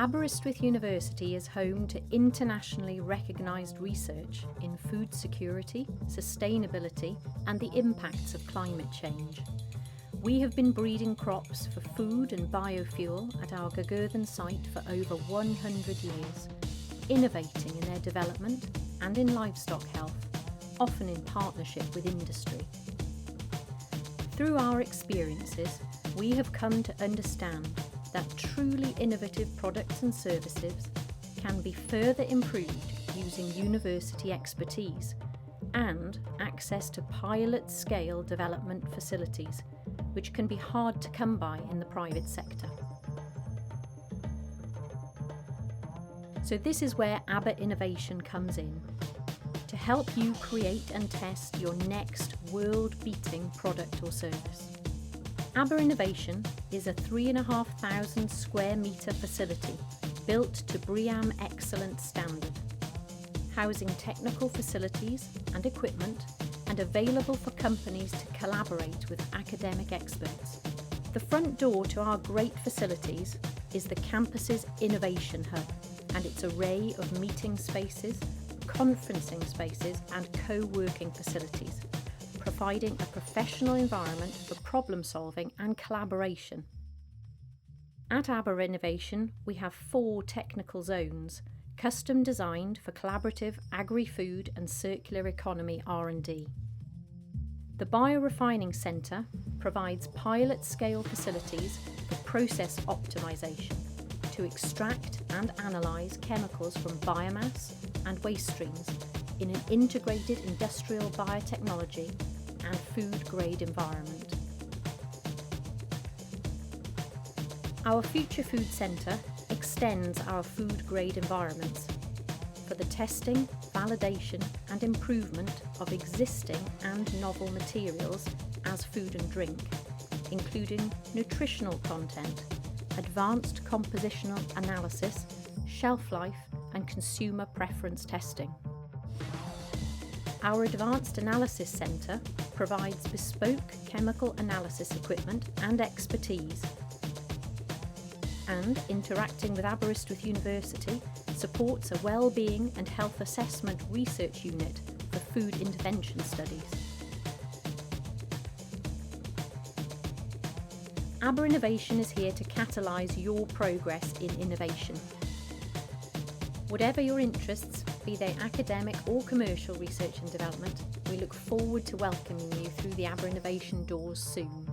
Aberystwyth University is home to internationally recognised research in food security, sustainability and the impacts of climate change. We have been breeding crops for food and biofuel at our Gagurthan site for over 100 years, innovating in their development and in livestock health, often in partnership with industry. Through our experiences, we have come to understand that truly innovative products and services can be further improved using university expertise and access to pilot-scale development facilities, which can be hard to come by in the private sector. So this is where Aber Innovation comes in, to help you create and test your next world-beating product or service. Aber Innovation is a 3,500 square metre facility built to BREEAM Excellent standard, housing technical facilities and equipment and available for companies to collaborate with academic experts. The front door to our great facilities is the campus's Innovation Hub and its array of meeting spaces, conferencing spaces and co-working facilities, providing a professional environment for problem solving and collaboration. At Aber Innovation, we have 4 technical zones, custom designed for collaborative agri-food and circular economy R&D. The Biorefining Centre provides pilot-scale facilities for process optimisation to extract and analyse chemicals from biomass and waste streams in an integrated industrial biotechnology and food-grade environment. Our Future Food Centre extends our food-grade environments for the testing, validation and improvement of existing and novel materials as food and drink, including nutritional content, advanced compositional analysis, shelf life and consumer preference testing. Our Advanced Analysis Centre provides bespoke chemical analysis equipment and expertise, and interacting with Aberystwyth University supports a wellbeing and health assessment research unit for food intervention studies. Aber Innovation is here to catalyse your progress in innovation. Whatever your interests, be they academic or commercial research and development, we look forward to welcoming you through the Aber Innovation doors soon.